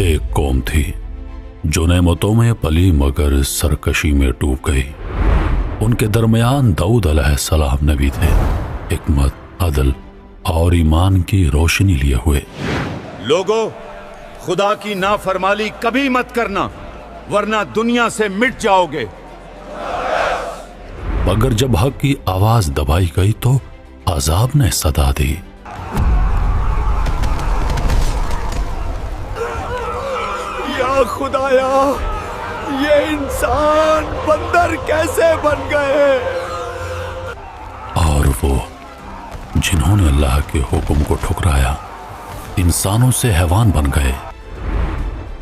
ایک قوم تھی جو نعمتوں میں پلی مگر سرکشی میں ڈوب گئی۔ ان کے درمیان داؤد علیہ السلام نبی تھے، حکمت، عدل اور ایمان کی روشنی لیے ہوئے۔ لوگو، خدا کی نافرمانی کبھی مت کرنا ورنہ دنیا سے مٹ جاؤ گے۔ مگر جب حق کی آواز دبائی گئی تو عذاب نے صدا دی۔ یا خدایا، یہ انسان بندر کیسے بن گئے؟ اور وہ جنہوں نے اللہ کے حکم کو ٹھکرایا انسانوں سے حیوان بن گئے۔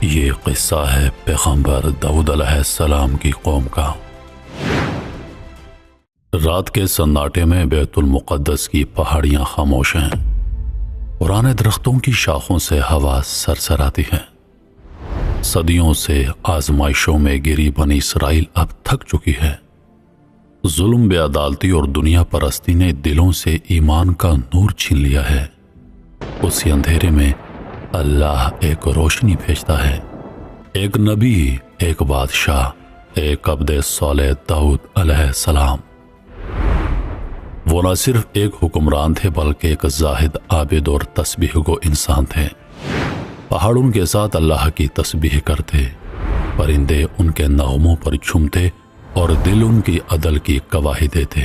یہ قصہ ہے پیغمبر داؤد علیہ السلام کی قوم کا۔ رات کے سناٹے میں بیت المقدس کی پہاڑیاں خاموش ہیں، پرانے درختوں کی شاخوں سے ہوا سرسراتی ہے۔ صدیوں سے آزمائشوں میں گری بنی اسرائیل اب تھک چکی ہے۔ ظلم، بے عدالتی اور دنیا پرستی نے دلوں سے ایمان کا نور چھین لیا ہے۔ اسی اندھیرے میں اللہ ایک روشنی بھیجتا ہے، ایک نبی، ایک بادشاہ، ایک عبد صالح داؤد علیہ السلام۔ وہ نہ صرف ایک حکمران تھے بلکہ ایک زاہد، عابد اور تسبیح گو انسان تھے۔ پہاڑ ان کے ساتھ اللہ کی تسبیح کرتے، پرندے ان کے نغموں پر جھومتے اور دل ان کی عدل کی گواہی دیتے۔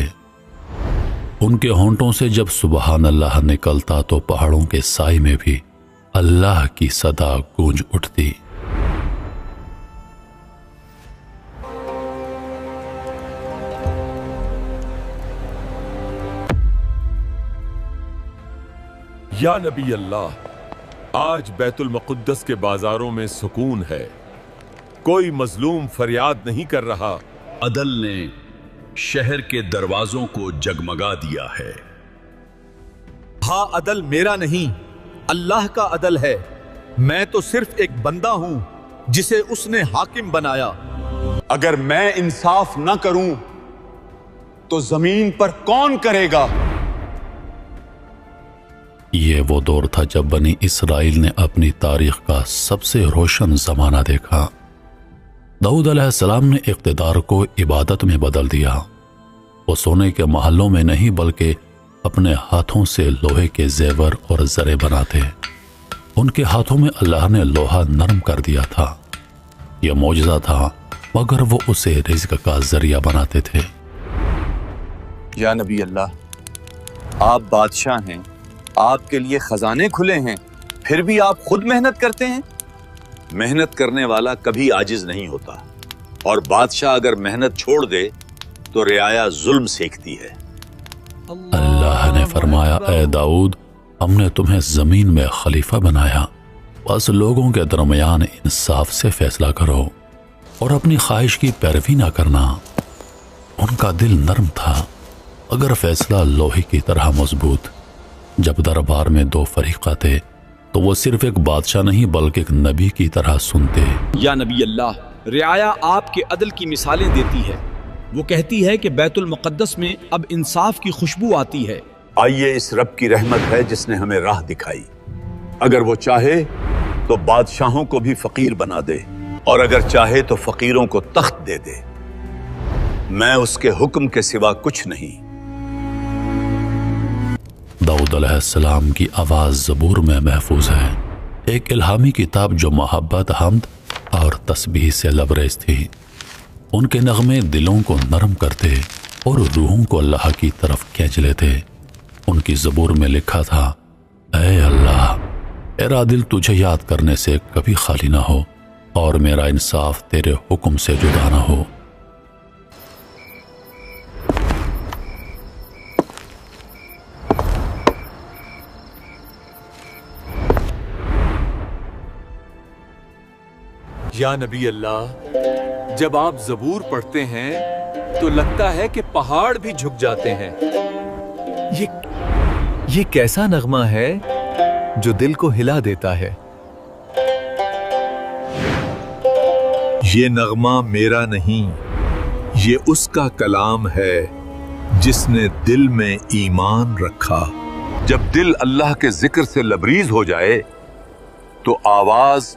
ان کے ہونٹوں سے جب سبحان اللہ نکلتا تو پہاڑوں کے سائے میں بھی اللہ کی صدا گونج اٹھتی۔ یا نبی اللہ، آج بیت المقدس کے بازاروں میں سکون ہے، کوئی مظلوم فریاد نہیں کر رہا۔ عدل نے شہر کے دروازوں کو جگمگا دیا ہے۔ ہاں، عدل میرا نہیں، اللہ کا عدل ہے۔ میں تو صرف ایک بندہ ہوں جسے اس نے حاکم بنایا۔ اگر میں انصاف نہ کروں تو زمین پر کون کرے گا؟ یہ وہ دور تھا جب بنی اسرائیل نے اپنی تاریخ کا سب سے روشن زمانہ دیکھا۔ داؤد علیہ السلام نے اقتدار کو عبادت میں بدل دیا۔ وہ سونے کے محلوں میں نہیں بلکہ اپنے ہاتھوں سے لوہے کے زیور اور زرے بناتے۔ ان کے ہاتھوں میں اللہ نے لوہا نرم کر دیا تھا۔ یہ معجزہ تھا مگر وہ اسے رزق کا ذریعہ بناتے تھے۔ یا نبی اللہ، آپ بادشاہ ہیں، آپ کے لیے خزانے کھلے ہیں، پھر بھی آپ خود محنت کرتے ہیں؟ محنت کرنے والا کبھی عاجز نہیں ہوتا، اور بادشاہ اگر محنت چھوڑ دے تو رعایا ظلم سیکھتی ہے۔ اللہ نے فرمایا، اے داؤد، ہم نے تمہیں زمین میں خلیفہ بنایا، بس لوگوں کے درمیان انصاف سے فیصلہ کرو اور اپنی خواہش کی پیروی نہ کرنا۔ ان کا دل نرم تھا اگر فیصلہ لوہے کی طرح مضبوط۔ جب دربار میں دو فریقہ تھے تو وہ صرف ایک بادشاہ نہیں بلکہ ایک نبی کی طرح سنتے۔ یا نبی اللہ، رعایا آپ کے عدل کی مثالیں دیتی ہے۔ وہ کہتی ہے کہ بیت المقدس میں اب انصاف کی خوشبو آتی ہے۔ آئیے، اس رب کی رحمت ہے جس نے ہمیں راہ دکھائی۔ اگر وہ چاہے تو بادشاہوں کو بھی فقیر بنا دے، اور اگر چاہے تو فقیروں کو تخت دے دے۔ میں اس کے حکم کے سوا کچھ نہیں۔ داؤد علیہ السلام کی آواز زبور میں محفوظ ہے، ایک الہامی کتاب جو محبت، حمد اور تسبیح سے لبریز تھی۔ ان کے نغمے دلوں کو نرم کرتے اور روحوں کو اللہ کی طرف کھینچ لیتے۔ ان کی زبور میں لکھا تھا، اے اللہ، میرا دل تجھے یاد کرنے سے کبھی خالی نہ ہو اور میرا انصاف تیرے حکم سے جدا نہ ہو۔ یا نبی اللہ، جب آپ زبور پڑھتے ہیں تو لگتا ہے کہ پہاڑ بھی جھک جاتے ہیں۔ یہ کیسا نغمہ ہے جو دل کو ہلا دیتا ہے؟ یہ نغمہ میرا نہیں، یہ اس کا کلام ہے جس نے دل میں ایمان رکھا۔ جب دل اللہ کے ذکر سے لبریز ہو جائے تو آواز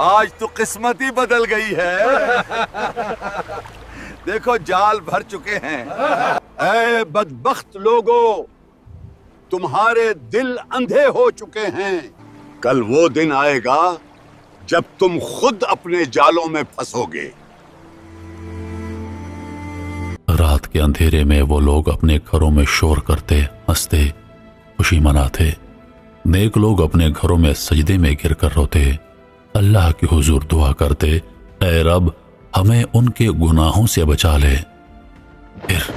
آج تو قسمت ہی بدل گئی ہے. دیکھو جال بھر چکے ہیں. اے بدبخت لوگو، تمہارے دل اندھے ہو چکے ہیں. کل وہ دن آئے گا جب تم خود اپنے جالوں میں پھنسو گے. رات کے اندھیرے میں وہ لوگ اپنے گھروں میں شور کرتے، ہنستے، خوشی مناتے. نیک لوگ اپنے گھروں میں سجدے میں گر کر روتے، اللہ کے حضور دعا کرتے، اے رب ہمیں ان کے گناہوں سے بچا لے. پھر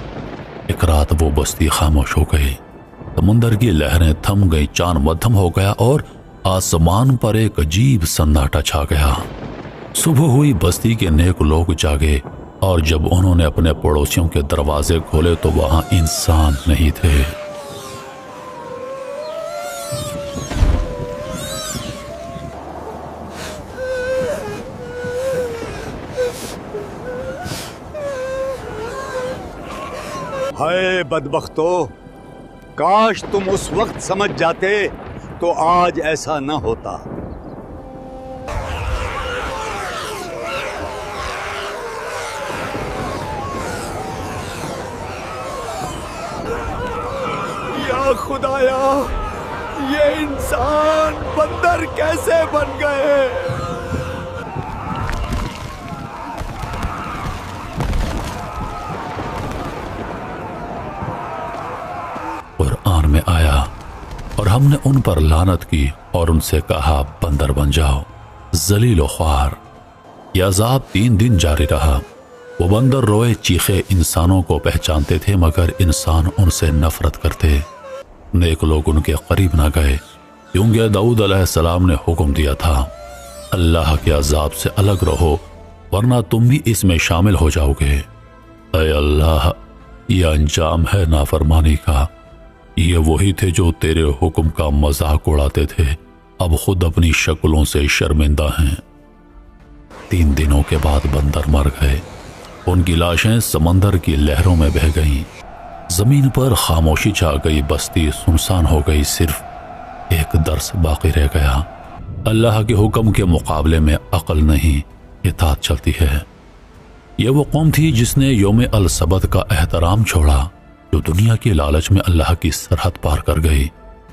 ایک رات وہ بستی خاموش ہو گئی. سمندر کی لہریں تھم گئی، چاند مدھم ہو گیا اور آسمان پر ایک عجیب سناٹا چھا گیا. صبح ہوئی، بستی کے نیک لوگ جاگے اور جب انہوں نے اپنے پڑوسیوں کے دروازے کھولے تو وہاں انسان نہیں تھے. ہائے بدبختو، کاش تم اس وقت سمجھ جاتے تو آج ایسا نہ ہوتا. یا خدایا، یہ انسان بندر کیسے بن گئے؟ قرآن میں آیا اور ہم نے ان پر لعنت کی اور ان سے کہا بندر بن جاؤ، ذلیل و خوار. یہ عذاب 3 دن جاری رہا. وہ بندر روئے چیخے، انسانوں کو پہچانتے تھے مگر انسان ان سے نفرت کرتے. نیک لوگ ان کے قریب نہ گئے کیونکہ داؤد علیہ السلام نے حکم دیا تھا اللہ کے عذاب سے الگ رہو ورنہ تم بھی اس میں شامل ہو جاؤ گے. اے اللہ، یہ انجام ہے نافرمانی کا. یہ وہی تھے جو تیرے حکم کا مذاق اڑاتے تھے، اب خود اپنی شکلوں سے شرمندہ ہیں. 3 دنوں کے بعد بندر مر گئے. ان کی لاشیں سمندر کی لہروں میں بہہ گئیں. زمین پر خاموشی چھا گئی، بستی سنسان ہو گئی. صرف ایک درس باقی رہ گیا، اللہ کے حکم کے مقابلے میں عقل نہیں، اطاعت چلتی ہے. یہ وہ قوم تھی جس نے یوم السبت کا احترام چھوڑا، جو دنیا کی لالچ میں اللہ کی سرحد پار کر گئی.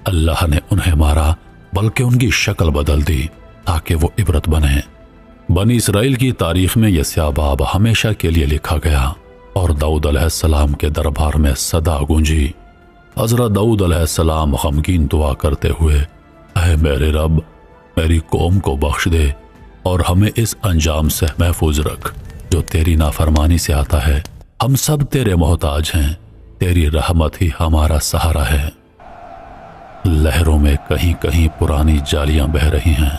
اللہ نے انہیں مارا بلکہ ان کی شکل بدل دی تاکہ وہ عبرت بنے. بنی اسرائیل کی تاریخ میں یہ سیاہ باب ہمیشہ کے لیے لکھا گیا اور داؤد علیہ السلام کے دربار میں صدا گونجی. حضرت داؤد علیہ السلام غمگین دعا کرتے ہوئے، اے میرے رب، میری قوم کو بخش دے اور ہمیں اس انجام سے محفوظ رکھ جو تیری نافرمانی سے آتا ہے. ہم سب تیرے محتاج ہیں، تیری رحمت ہی ہمارا سہارا ہے. لہروں میں کہیں کہیں پرانی جالیاں بہہ رہی ہیں،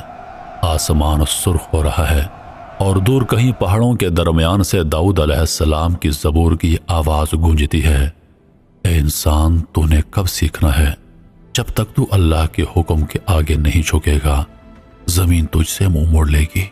آسمان سرخ ہو رہا ہے اور دور کہیں پہاڑوں کے درمیان سے داؤد علیہ السلام کی زبور کی آواز گونجتی ہے. اے انسان، تو نے کب سیکھنا ہے؟ جب تک تو اللہ کے حکم کے آگے نہیں جھکے گا زمین تجھ سے منہ موڑ لے گی.